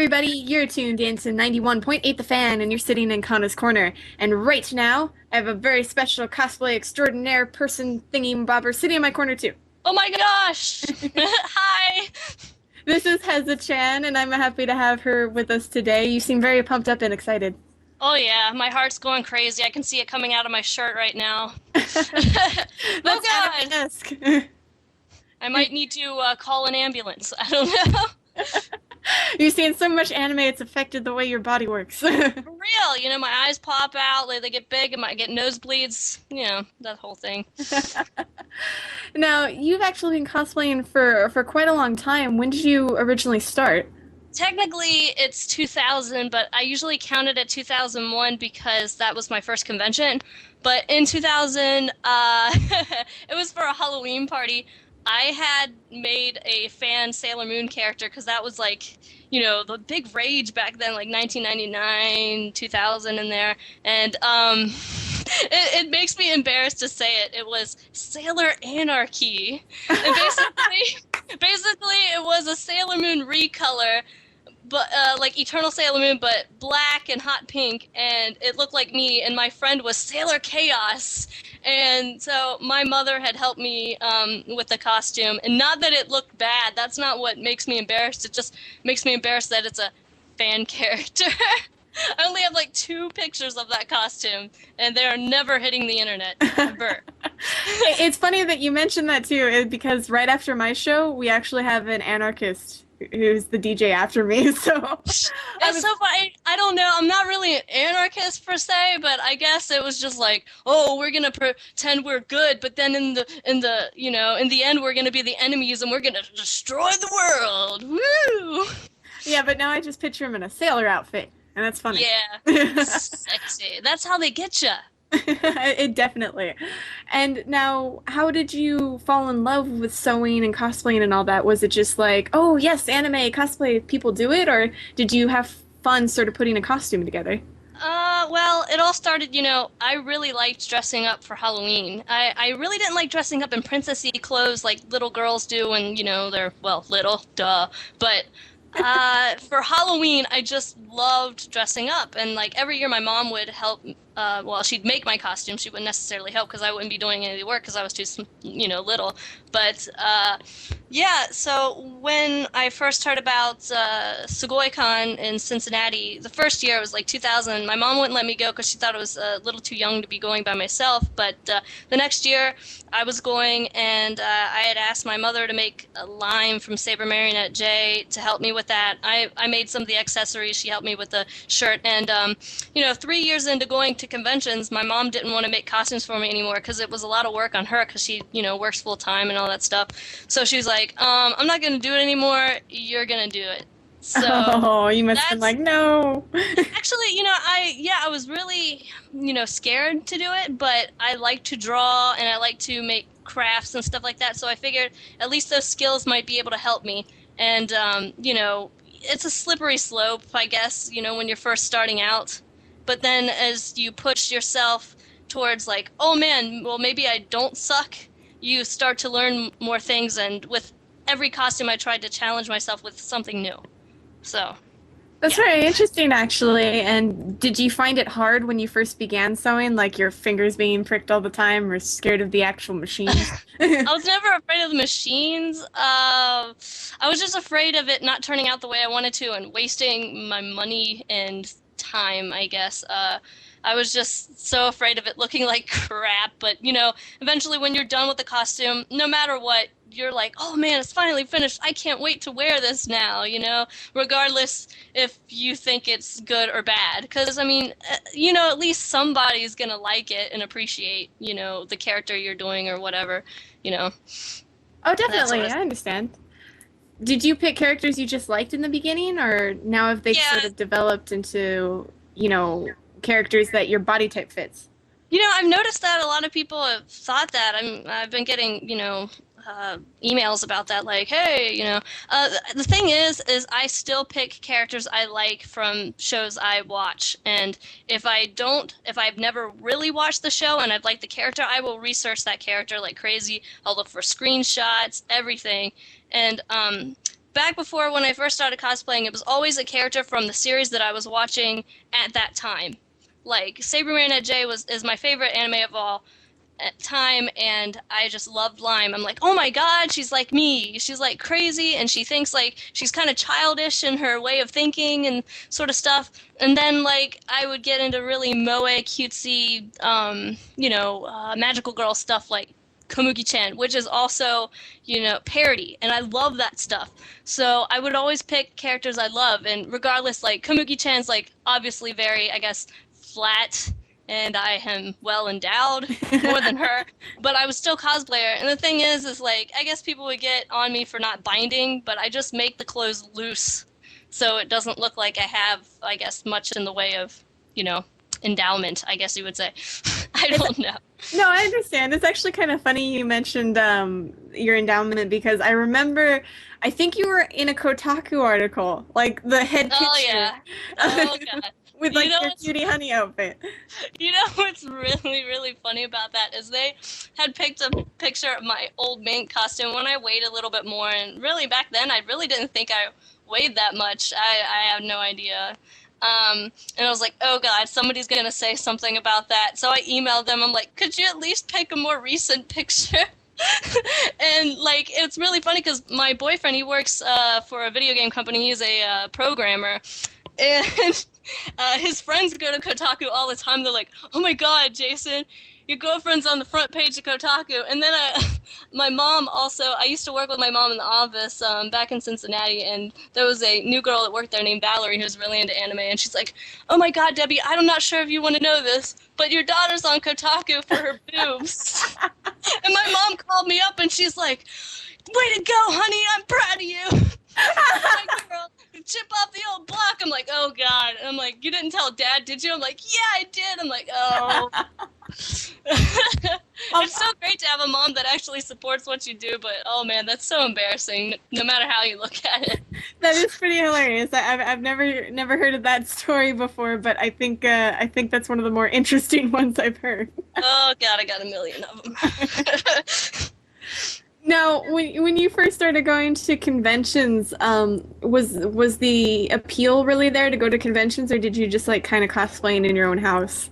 everybody, you're tuned in to 91.8 The Fan, and you're sitting in Kana's Corner. And right now, I have a very special cosplay extraordinaire person thingy bobber sitting in my corner too. Oh my gosh! Hi! This is Heza-chan, and I'm happy to have her with us today. You seem very pumped up and excited. Oh yeah, my heart's going crazy. I can see it coming out of my shirt right now. Oh That's god! anime-esque. I might need to call an ambulance. I don't know. You're seeing so much anime, it's affected the way your body works. For real, my eyes pop out, they get big, I might get nosebleeds, that whole thing. Now, you've actually been cosplaying for quite a long time. When did you originally start? Technically, it's 2000, but I usually count it at 2001 because that was my first convention. But in 2000, it was for a Halloween party. I had made a fan Sailor Moon character because that was like, the big rage back then, like 1999, 2000 in there. And it makes me embarrassed to say it. It was Sailor Anarchy. And basically it was a Sailor Moon recolor, but like Eternal Sailor Moon, but black and hot pink, and it looked like me, and my friend was Sailor Chaos. And so my mother had helped me with the costume, and not that it looked bad. That's not what makes me embarrassed. It just makes me embarrassed that it's a fan character. I only have like 2 pictures of that costume, and they're never hitting the internet, ever. It's funny that you mentioned that too, because right after my show, we actually have an anarchist who's the DJ after me. So It's so funny. I don't know. I'm not really an anarchist per se, but I guess it was just like, oh, we're gonna pretend we're good, but then in the end, we're gonna be the enemies, and we're gonna destroy the world. Woo! yeah, but now I just picture him in a sailor outfit, and that's funny. Yeah, sexy. That's how they get you. It definitely. And now, how did you fall in love with sewing and cosplaying and all that? Was it just like, oh yes, anime cosplay people do it, or did you have fun sort of putting a costume together? Well, it all started, I really liked dressing up for Halloween. I really didn't like dressing up in princessy clothes like little girls do when, they're, well, little, duh. But for Halloween, I just loved dressing up. And, like, every year my mom would help, she'd make my costume. She wouldn't necessarily help because I wouldn't be doing any of the work because I was too, little. But, yeah, so when I first heard about SugoiCon in Cincinnati, the first year, it was like 2000, my mom wouldn't let me go because she thought I was a little too young to be going by myself. But the next year, I was going, and I had asked my mother to make a lime from Saber Marionette J to help me with that. I made some of the accessories. She helped me with the shirt. And, 3 years into going to conventions, my mom didn't want to make costumes for me anymore because it was a lot of work on her because she, works full time and all that stuff. So she was like, I'm not going to do it anymore. You're going to do it. So Oh, you must have been like, no. actually, I was really, scared to do it, but I like to draw and I like to make crafts and stuff like that. So I figured at least those skills might be able to help me. And, it's a slippery slope, I guess, when you're first starting out. But then as you push yourself towards like, oh man, well, maybe I don't suck, you start to learn more things. And with every costume, I tried to challenge myself with something new. So, That's yeah. very interesting, actually. And did you find it hard when you first began sewing, like your fingers being pricked all the time, or scared of the actual machines? I was never afraid of the machines. I was just afraid of it not turning out the way I wanted to and wasting my money and time, I guess. I was just so afraid of it looking like crap. But, eventually when you're done with the costume, no matter what, you're like, oh man, it's finally finished. I can't wait to wear this now, regardless if you think it's good or bad. Because, at least somebody's going to like it and appreciate, the character you're doing or whatever, Oh, That's definitely. what I understand. Did you pick characters you just liked in the beginning, or now have they yeah, sort of developed into, characters that your body type fits? I've noticed that a lot of people have thought that. I've been getting, emails about that, like, hey, the thing is I still pick characters I like from shows I watch. And if I've never really watched the show and I've liked the character, I will research that character like crazy. I'll look for screenshots, everything. And back before when I first started cosplaying, it was always a character from the series that I was watching at that time. Like Saber Marionette J is my favorite anime of all time, and I just loved Lime. I'm like, oh my god, she's like me. She's like crazy, and she thinks like she's kind of childish in her way of thinking and sort of stuff. And then like I would get into really moe, cutesy, magical girl stuff like Komugi-chan, which is also, parody, and I love that stuff. So I would always pick characters I love, and regardless, like Komugi-chan's like obviously very, I guess, flat, and I am well endowed more than her, but I was still cosplayer. And the thing is like, I guess people would get on me for not binding, but I just make the clothes loose, so it doesn't look like I have, I guess, much in the way of, endowment, I guess you would say. I don't know. No, I understand. It's actually kind of funny you mentioned your endowment, because I remember, I think you were in a Kotaku article, like the head picture. Oh, yeah. Oh, God. With like your cutie honey outfit. You know what's really, really funny about that is they had picked a picture of my old mink costume when I weighed a little bit more, and really back then I really didn't think I weighed that much. I have no idea. And I was like, oh god, somebody's gonna say something about that. So I emailed them. I'm like, could you at least pick a more recent picture? And like, it's really funny because my boyfriend, he works for a video game company. He's a programmer, and his friends go to Kotaku all the time. They're like, oh my god, Jason, your girlfriend's on the front page of Kotaku. And then my mom also, I used to work with my mom in the office back in Cincinnati, and there was a new girl that worked there named Valerie who was really into anime, and she's like, oh my god, Debbie, I'm not sure if you want to know this, but your daughter's on Kotaku for her boobs. And my mom called me up, and she's like, way to go, honey, I'm proud of you. Like, girl, chip off the old block. I'm like, oh god. And I'm like, you didn't tell Dad, did you? I'm like, yeah, I did. I'm like, oh. It's so great to have a mom that actually supports what you do, but oh man, that's so embarrassing, no matter how you look at it. That is pretty hilarious. I've never heard of that story before, but I think that's one of the more interesting ones I've heard. Oh god, I got a million of them. Now, when you first started going to conventions, was the appeal really there to go to conventions, or did you just like kind of cosplaying in your own house?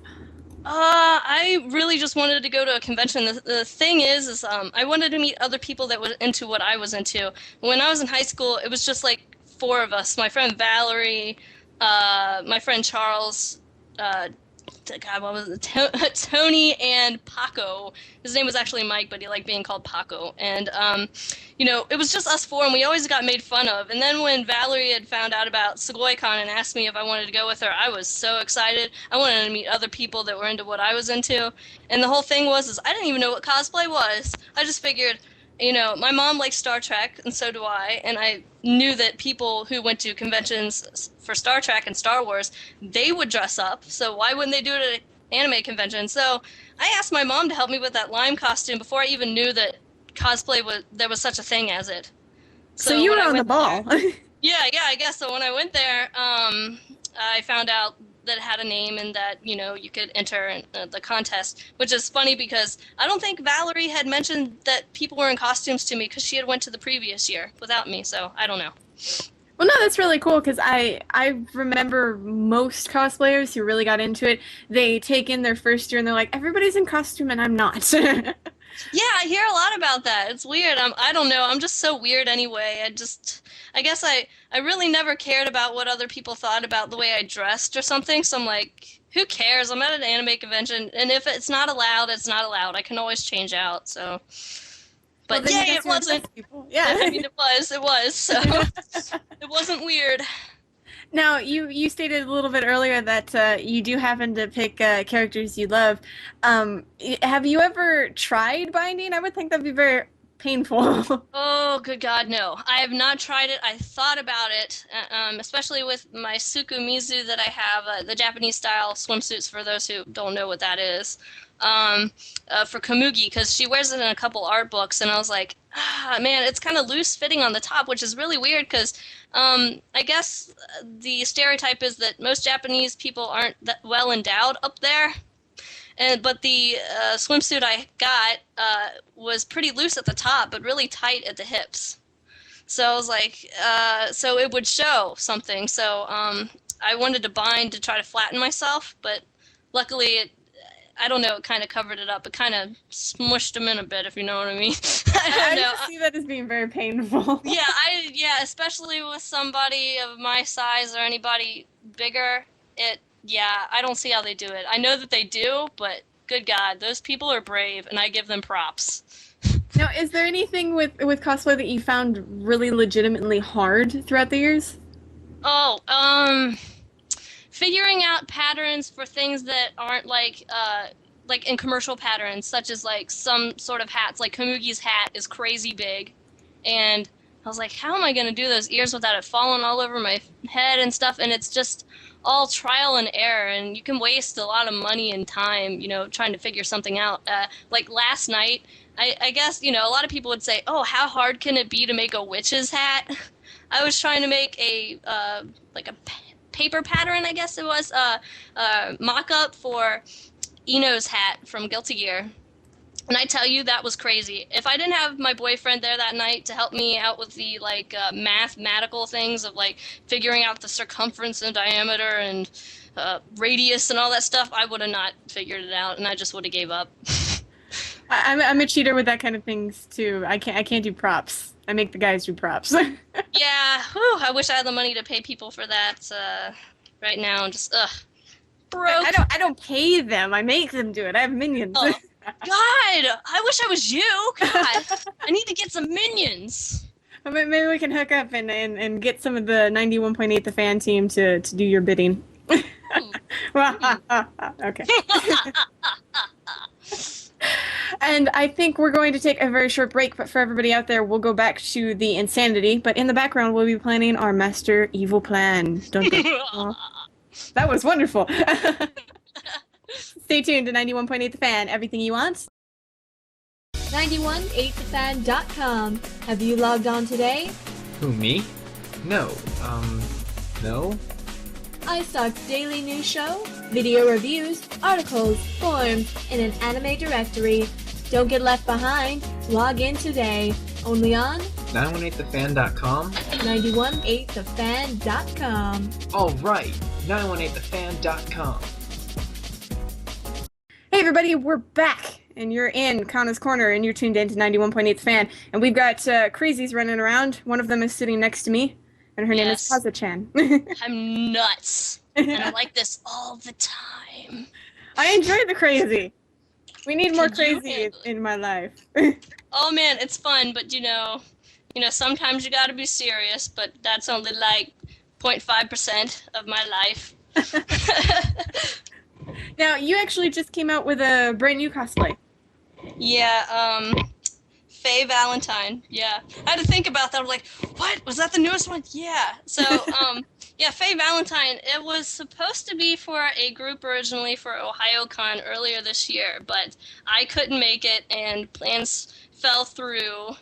I really just wanted to go to a convention. The thing is I wanted to meet other people that were into what I was into. When I was in high school, it was just like 4 of us. My friend Valerie, my friend Charles, God, what was it? Tony and Paco. His name was actually Mike, but he liked being called Paco. And, it was just us 4, and we always got made fun of. And then when Valerie had found out about SugoiCon and asked me if I wanted to go with her, I was so excited. I wanted to meet other people that were into what I was into. And the whole thing was I didn't even know what cosplay was. I just figured, my mom likes Star Trek, and so do I, and I knew that people who went to conventions for Star Trek and Star Wars, they would dress up, so why wouldn't they do it at an anime convention? So I asked my mom to help me with that Lime costume before I even knew that cosplay there was such a thing as it. So you were on the ball. Yeah, I guess so. When I went there, I found out that it had a name and that, you could enter in, the contest, which is funny because I don't think Valerie had mentioned that people were in costumes to me because she had went to the previous year without me, so I don't know. Well, no, that's really cool because I remember most cosplayers who really got into it, they take in their first year and they're like, everybody's in costume and I'm not. Yeah, I hear a lot about that. It's weird. I don't know. I'm just so weird anyway. I guess I really never cared about what other people thought about the way I dressed or something. So I'm like, who cares? I'm at an anime convention, and if it's not allowed, it's not allowed. I can always change out. So, but well, yay, it wasn't. Yeah, I mean, it was. So it wasn't weird. Now, you stated a little bit earlier that you do happen to pick characters you love. Have you ever tried binding? I would think that'd be very painful. Oh, good God, no. I have not tried it. I thought about it, especially with my Sukumizu that I have, the Japanese-style swimsuits, for those who don't know what that is, for Komugi, because she wears it in a couple art books, and I was like, man, it's kind of loose-fitting on the top, which is really weird, because I guess the stereotype is that most Japanese people aren't that well endowed up there. But the swimsuit I got was pretty loose at the top, but really tight at the hips. So I was like, so it would show something. So I wanted to bind to try to flatten myself, but luckily I don't know, it kind of covered it up. It kind of smushed them in a bit, if you know what I mean. I don't I know. just see that as being very painful. Yeah, especially with somebody of my size or anybody bigger, I don't see how they do it. I know that they do, but good God, those people are brave, and I give them props. Now, is there anything with cosplay that you found really legitimately hard throughout the years? Oh, figuring out patterns for things that aren't like in commercial patterns, such as like some sort of hats. Like Kamugi's hat is crazy big, and I was like, how am I gonna do those ears without it falling all over my head and stuff? And it's just all trial and error, and you can waste a lot of money and time, trying to figure something out. Like last night, I guess, a lot of people would say, oh, how hard can it be to make a witch's hat? I was trying to make a like a paper pattern, I guess it was, mock-up for Ino's hat from Guilty Gear. And I tell you, that was crazy. If I didn't have my boyfriend there that night to help me out with the mathematical things of like figuring out the circumference and diameter and radius and all that stuff, I would have not figured it out, and I just would have gave up. I'm a cheater with that kind of things too. I can't do props. I make the guys do props. Yeah, whew, I wish I had the money to pay people for that. Right now, I'm just broke. I don't pay them. I make them do it. I have minions. Oh, God, I wish I was you. God, I need to get some minions. Maybe we can hook up and get some of the 91.8 The Fan team to do your bidding. Okay. And I think we're going to take a very short break, but for everybody out there, we'll go back to the insanity. But in the background, we'll be planning our master evil plan. Dun, dun. Oh, that was wonderful. Stay tuned to 91.8 The Fan, everything you want. 918thefan.com. Have you logged on today? Who, me? No. No? iStock's daily news show, video reviews, articles, forums, in an anime directory. Don't get left behind. Log in today. Only on 918thefan.com? 918thefan.com. Oh, right. 918thefan.com. Hey everybody, we're back, and you're in Kana's Corner, and you're tuned in to 91.8 The Fan, and we've got crazies running around. One of them is sitting next to me, and her name is Kaza-chan. I'm nuts, and I like this all the time. I enjoy the crazy. We need more crazy in my life. Oh man, it's fun, but sometimes you gotta be serious, but that's only like 0.5% of my life. Now, you actually just came out with a brand new cosplay. Yeah, Faye Valentine. Yeah. I had to think about that. I was like, what? Was that the newest one? Yeah. So, yeah, Faye Valentine, it was supposed to be for a group originally for OhioCon earlier this year, but I couldn't make it, and plans fell through,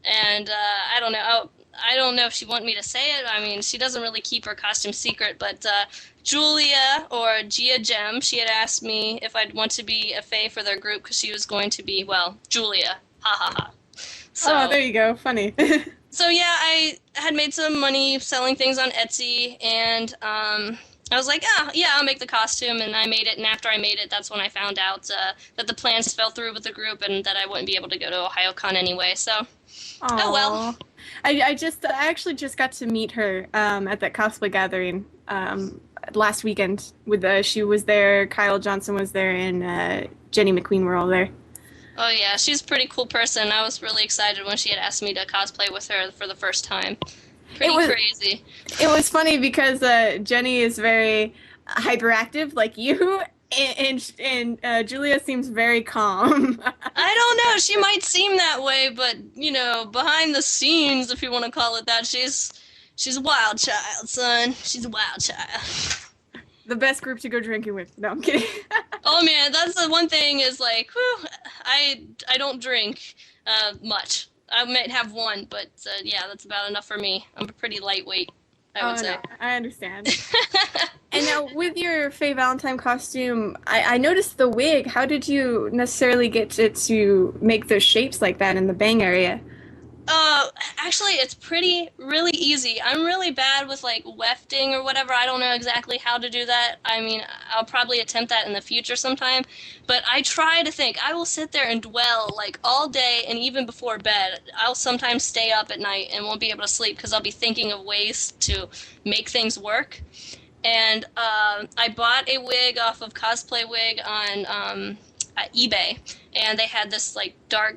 and I don't know. I don't know if she wanted me to say it. I mean, she doesn't really keep her costume secret, but Julia, or Gia Gem, she had asked me if I'd want to be a Fae for their group because she was going to be, well, Julia. Ha ha ha. So, oh, there you go. Funny. So yeah, I had made some money selling things on Etsy, and I was like, yeah, I'll make the costume, and I made it, and after I made it, that's when I found out that the plans fell through with the group and that I wouldn't be able to go to OhioCon anyway, so, Aww. Oh well. I actually just got to meet her at that cosplay gathering last weekend. She was there, Kyle Johnson was there, and Jenny McQueen were all there. Oh yeah, she's a pretty cool person. I was really excited when she had asked me to cosplay with her for the first time. Pretty crazy. It was funny because Jenny is very hyperactive like you, and Julia seems very calm. I don't know. She might seem that way, but behind the scenes, if you want to call it that, she's a wild child, son. She's a wild child. The best group to go drinking with. No, I'm kidding. Oh man, that's the one thing is like, whew, I don't drink much. I might have one, but yeah, that's about enough for me. I'm pretty lightweight, I would say. No, I understand. And now, with your Faye Valentine costume, I noticed the wig. How did you necessarily get it to make those shapes like that in the bang area? Actually, it's really easy. I'm really bad with like wefting or whatever. I don't know exactly how to do that. I mean, I'll probably attempt that in the future sometime. But I try to think. I will sit there and dwell like all day and even before bed. I'll sometimes stay up at night and won't be able to sleep because I'll be thinking of ways to make things work. And I bought a wig off of Cosplay Wig on eBay, and they had this like dark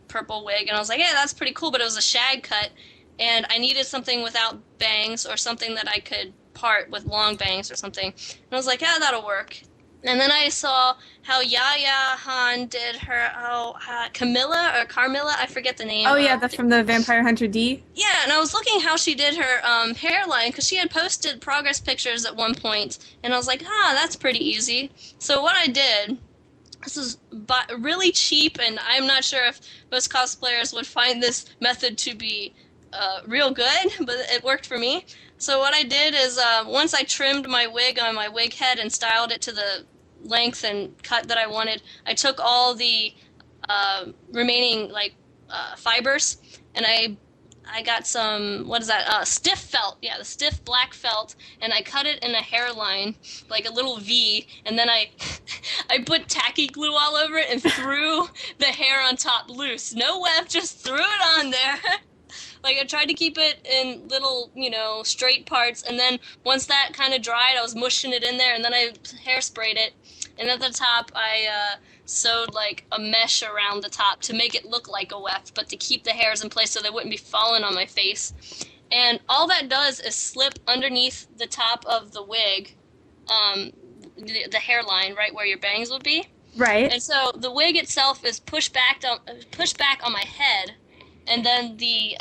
purple wig, and I was like, yeah, that's pretty cool, but it was a shag cut, and I needed something without bangs or something that I could part with long bangs or something. And I was like, yeah, that'll work. And then I saw how Yaya Han did her, Camilla or Carmilla, I forget the name. Oh yeah, that's from the Vampire Hunter D. Yeah, and I was looking how she did her hairline, because she had posted progress pictures at one point, and I was like, that's pretty easy. So what I did, this is really cheap, and I'm not sure if most cosplayers would find this method to be real good, but it worked for me. So what I did is once I trimmed my wig on my wig head and styled it to the length and cut that I wanted, I took all the remaining fibers, and I got some, what is that, stiff felt, yeah, the stiff black felt, and I cut it in a hairline, like a little V, and then I put tacky glue all over it and threw the hair on top loose. No weft, just threw it on there. Like, I tried to keep it in little, straight parts, and then once that kind of dried, I was mushing it in there, and then I hairsprayed it, and at the top, I sewed, like, a mesh around the top to make it look like a weft, but to keep the hairs in place so they wouldn't be falling on my face. And all that does is slip underneath the top of the wig, the hairline, right where your bangs would be. Right. And so the wig itself is pushed back on my head, and then the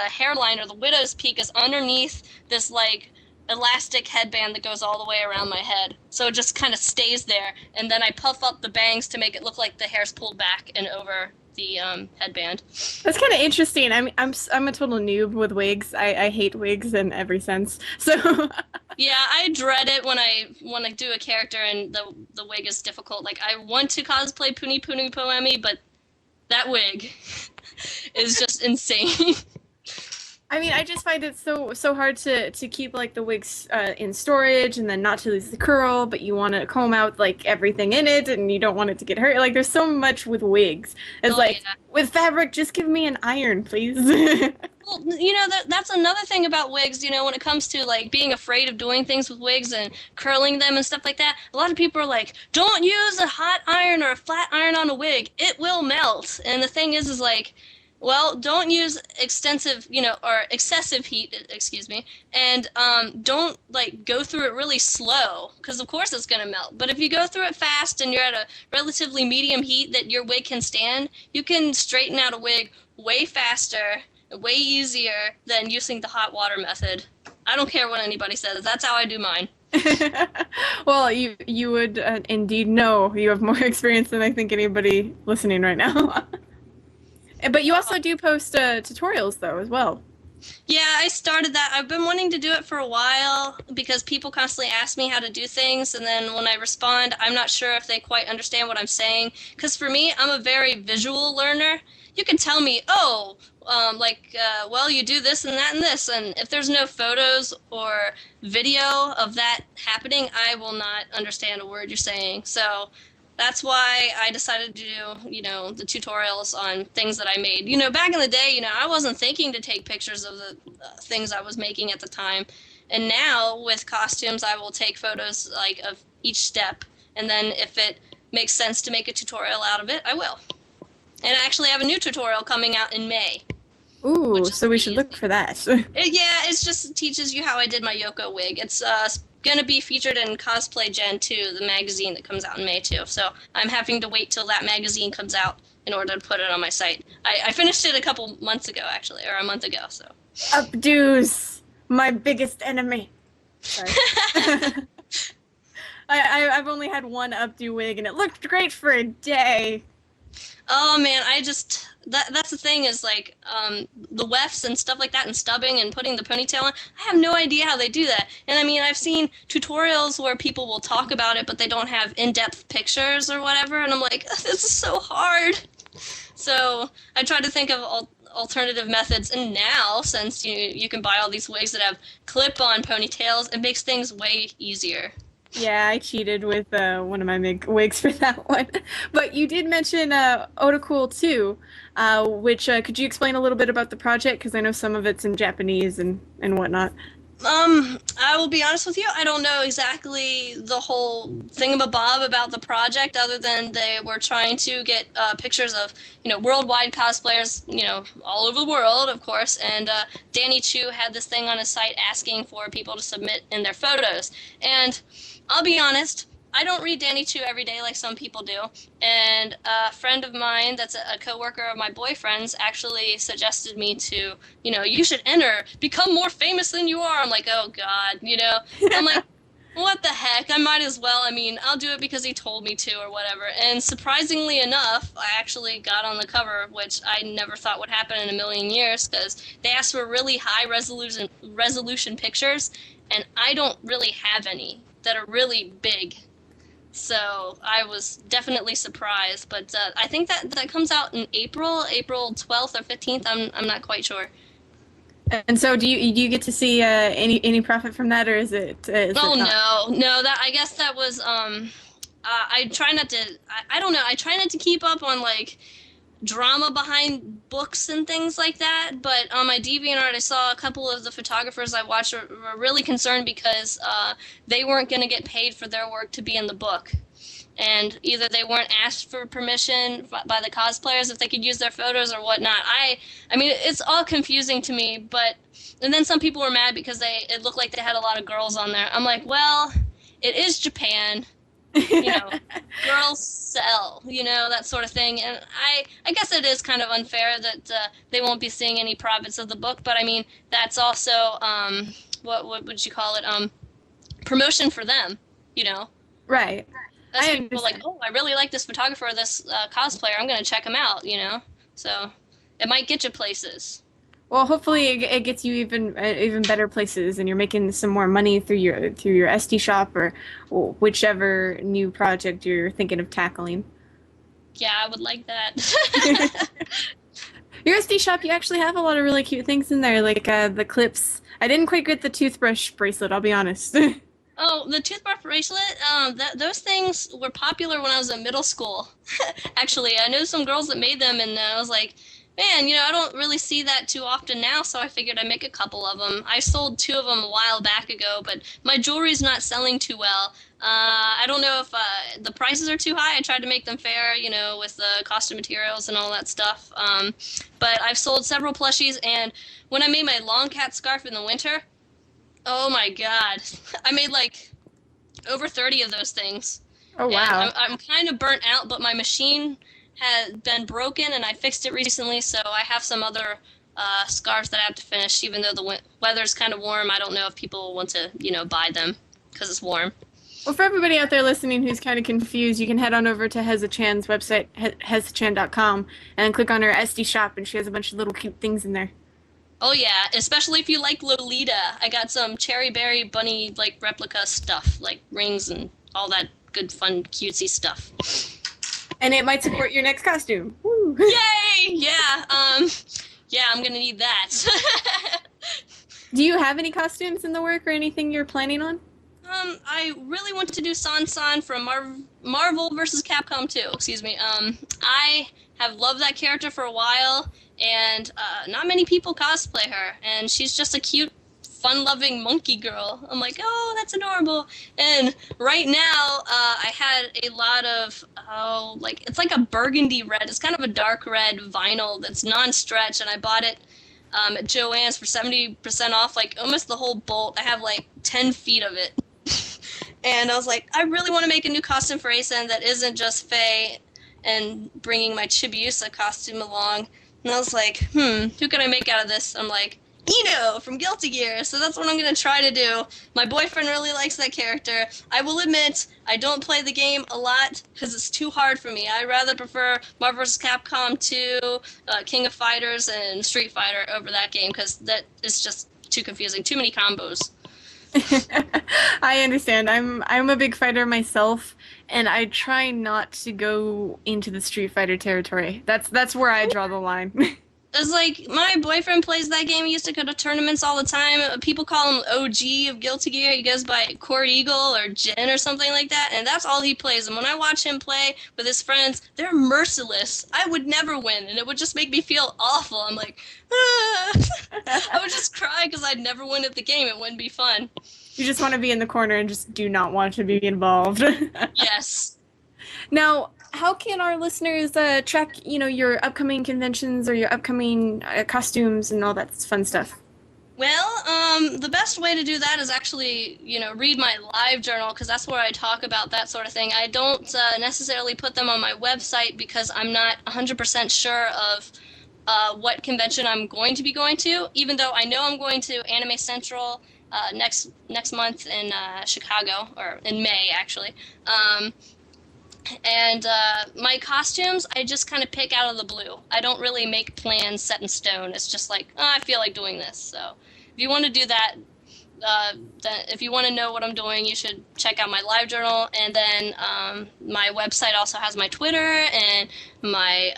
hairline, or the widow's peak, is underneath this like elastic headband that goes all the way around my head. So it just kind of stays there, and then I puff up the bangs to make it look like the hair's pulled back and over the headband. That's kind of interesting. I'm a total noob with wigs. I hate wigs in every sense. So yeah, I dread it when I do a character and the wig is difficult. Like, I want to cosplay Puni Puni Poemi, but that wig is just insane. I mean, I just find it so hard to keep like the wigs in storage, and then not to lose the curl, but you want to comb out like everything in it, and you don't want it to get hurt. Like, there's so much with wigs. It's yeah. With fabric, just give me an iron, please. Well, that's another thing about wigs, when it comes to like being afraid of doing things with wigs and curling them and stuff like that. A lot of people are like, don't use a hot iron or a flat iron on a wig. It will melt. And the thing is like, well, don't use extensive, or excessive heat, excuse me, and don't, like, go through it really slow, because of course it's going to melt. But if you go through it fast and you're at a relatively medium heat that your wig can stand, you can straighten out a wig way faster, way easier than using the hot water method. I don't care what anybody says. That's how I do mine. Well, you would indeed know. You have more experience than I think anybody listening right now. But you also do post tutorials, though, as well. Yeah, I started that. I've been wanting to do it for a while because people constantly ask me how to do things, and then when I respond, I'm not sure if they quite understand what I'm saying. Because for me, I'm a very visual learner. You can tell me, well, you do this and that and this, and if there's no photos or video of that happening, I will not understand a word you're saying. So that's why I decided to do, the tutorials on things that I made. Back in the day, I wasn't thinking to take pictures of the things I was making at the time. And now, with costumes, I will take photos, like, of each step. And then if it makes sense to make a tutorial out of it, I will. And I actually have a new tutorial coming out in May. Ooh, so we should look for that. It just teaches you how I did my Yoko wig. It's going to be featured in Cosplay Gen 2, the magazine that comes out in May, too. So I'm having to wait till that magazine comes out in order to put it on my site. I finished it a couple months ago, actually, or a month ago, so. Updos, my biggest enemy. Sorry. I've only had one updo wig, and it looked great for a day. Oh, man, that's the thing is, like, the wefts and stuff like that and stubbing and putting the ponytail on, I have no idea how they do that. And, I mean, I've seen tutorials where people will talk about it, but they don't have in-depth pictures or whatever, and I'm like, this is so hard. So I try to think of alternative methods, and now since you can buy all these wigs that have clip-on ponytails, it makes things way easier. Yeah, I cheated with one of my wigs for that one. But you did mention Otacool too, which could you explain a little bit about the project? Because I know some of it's in Japanese and whatnot. I will be honest with you, I don't know exactly the whole thingamabob about the project, other than they were trying to get pictures of, worldwide cosplayers, all over the world, of course, and Danny Chu had this thing on his site asking for people to submit in their photos, and I'll be honest, I don't read Danny Chu every day like some people do, and a friend of mine that's a coworker of my boyfriend's actually suggested me to, you should enter, become more famous than you are. I'm like, oh God, I'm like, what the heck? I might as well. I mean, I'll do it because he told me to or whatever. And surprisingly enough, I actually got on the cover, which I never thought would happen in a million years, because they asked for really high resolution pictures, and I don't really have any that are really big. So I was definitely surprised, but I think that comes out in April 12th or 15th. I'm not quite sure. And so, do you get to see any profit from that, or is it? No. That, I guess that was I try not to. I don't know. I try not to keep up on like drama behind books and things like that. But on my DeviantArt, I saw a couple of the photographers I watched were really concerned because they weren't going to get paid for their work to be in the book. And either they weren't asked for permission by the cosplayers if they could use their photos or whatnot. I mean, it's all confusing to me, and then some people were mad because it looked like they had a lot of girls on there. I'm like, well, it is Japan. Girls sell, that sort of thing. And I guess it is kind of unfair that they won't be seeing any profits of the book, but I mean, that's also, what would you call it? Promotion for them, Right. That's people like, oh, I really like this photographer or this cosplayer. I'm going to check him out, So it might get you places. Well, hopefully it gets you even better places, and you're making some more money through your SD shop or whichever new project you're thinking of tackling. Yeah, I would like that. Your SD shop, you actually have a lot of really cute things in there, like the clips. I didn't quite get the toothbrush bracelet, I'll be honest. Oh, the toothbrush bracelet, those things were popular when I was in middle school. Actually, I know some girls that made them, and I was like, man, I don't really see that too often now, so I figured I'd make a couple of them. I sold 2 of them a while back ago, but my jewelry's not selling too well. I don't know if the prices are too high. I tried to make them fair, with the cost of materials and all that stuff. But I've sold several plushies, and when I made my long cat scarf in the winter, oh my God, I made like over 30 of those things. Oh, wow. And I'm kind of burnt out, but my machine had been broken, and I fixed it recently, so I have some other scarves that I have to finish, even though the weather's kind of warm. I don't know if people want to, buy them because it's warm. Well, for everybody out there listening who's kind of confused, you can head on over to Heza Chan's website, hezachan.com, and click on her SD shop, and she has a bunch of little cute things in there. Oh yeah, especially if you like Lolita. I got some Cherry Berry Bunny like replica stuff, like rings and all that good fun cutesy stuff. And it might support your next costume. Woo. Yay! Yeah, yeah, I'm gonna need that. Do you have any costumes in the work or anything you're planning on? I really want to do San from Marvel vs. Capcom 2, excuse me. I have loved that character for a while, and not many people cosplay her, and she's just a cute, fun-loving monkey girl. I'm like, oh, that's adorable. And right now, I had a lot of, it's like a burgundy red. It's kind of a dark red vinyl that's non-stretch, and I bought it at Joann's for 70% off, like almost the whole bolt. I have like 10 feet of it. And I was like, I really want to make a new costume for Asen that isn't just Faye and bringing my Chibiusa costume along. And I was like, who can I make out of this? I'm like, Eno from Guilty Gear. So that's what I'm going to try to do. My boyfriend really likes that character. I will admit, I don't play the game a lot because it's too hard for me. I rather prefer Marvel vs. Capcom 2, King of Fighters, and Street Fighter over that game because that is just too confusing. Too many combos. I understand. I'm a big fighter myself, and I try not to go into the Street Fighter territory. That's where I draw the line. It's like my boyfriend plays that game. He used to go to tournaments all the time. People call him OG of Guilty Gear. He goes by Core Eagle or Jin or something like that, and that's all he plays. And when I watch him play with his friends, they're merciless. I would never win, and it would just make me feel awful. I'm like, ah. I would just cry because I'd never win at the game. It wouldn't be fun. You just want to be in the corner and just do not want to be involved. Yes. Now, how can our listeners track, your upcoming conventions or your upcoming costumes and all that fun stuff? Well, the best way to do that is actually, read my live journal, because that's where I talk about that sort of thing. I don't necessarily put them on my website because I'm not 100% sure of what convention I'm going to be going to, even though I know I'm going to Anime Central next month in Chicago, or in May, actually. And my costumes, I just kind of pick out of the blue. I don't really make plans set in stone. It's just like, I feel like doing this. So if you want to do that, then if you want to know what I'm doing, you should check out my live journal. And then my website also has my Twitter, and I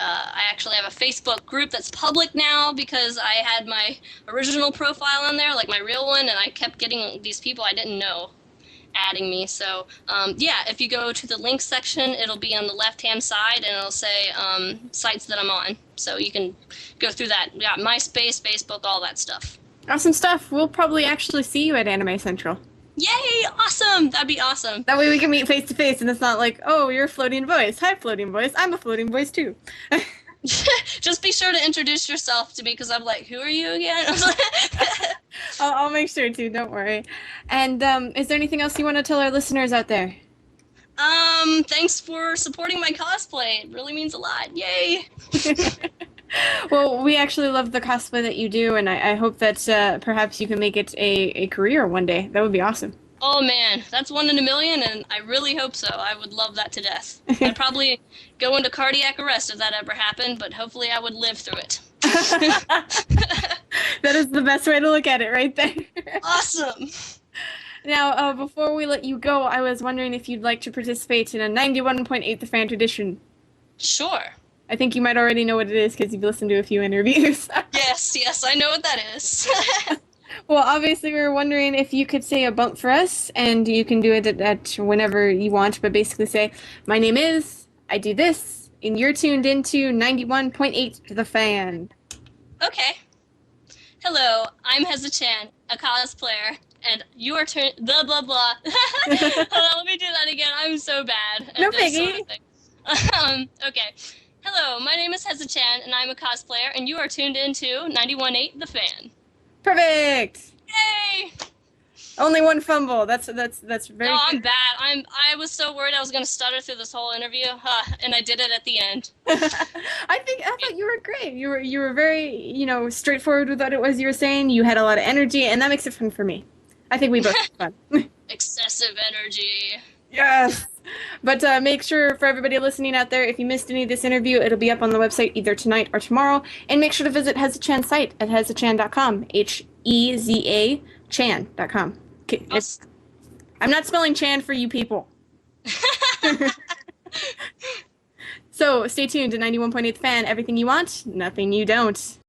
actually have a Facebook group that's public now because I had my original profile on there, like my real one, and I kept getting these people I didn't know adding me. So if you go to the links section, it'll be on the left hand side, and it'll say sites that I'm on, so you can go through that. Yeah, MySpace, Facebook, all that stuff. Awesome stuff. We'll probably actually see you at Anime Central. Yay, awesome. That'd be awesome. That way we can meet face to face, and it's not like, oh, you're a floating voice. Hi, floating voice. I'm a floating voice too. Just be sure to introduce yourself to me, because I'm like, who are you again? I'll make sure to, don't worry. And is there anything else you want to tell our listeners out there? Thanks for supporting my cosplay. It really means a lot. Yay! Well, we actually love the cosplay that you do, and I hope that perhaps you can make it a career one day. That would be awesome. Oh man, that's 1 in a million, and I really hope so. I would love that to death. I'd probably go into cardiac arrest if that ever happened, but hopefully I would live through it. That is the best way to look at it right there. Awesome! Now, before we let you go, I was wondering if you'd like to participate in a 91.8 The Fan Tradition. Sure. I think you might already know what it is because you've listened to a few interviews. Yes, I know what that is. Well, obviously, we were wondering if you could say a bump for us, and you can do it at whenever you want, but basically say, my name is, I do this, and you're tuned into 91.8 The Fan. Okay. Hello, I'm Heza-chan, a cosplayer, and you are blah blah blah. Hold on, let me do that again. I'm so bad at No this sort biggie. of thing. Okay. Hello, my name is Heza-chan, and I'm a cosplayer, and you are tuned into 91.8 The Fan. Perfect! Yay! Only one fumble. That's very No, I'm good. bad. I was so worried I was gonna stutter through this whole interview, and I did it at the end. I thought you were great. You were very, straightforward with what it was you were saying. You had a lot of energy, and that makes it fun for me. I think we both had fun. Excessive energy. Yes! But make sure for everybody listening out there, if you missed any of this interview, it'll be up on the website either tonight or tomorrow. And make sure to visit Heza-chan's site at hezachan.com. HEZA Chan.com. Okay, I'm not spelling Chan for you people. So stay tuned to 91.8 Fan. Everything you want, nothing you don't.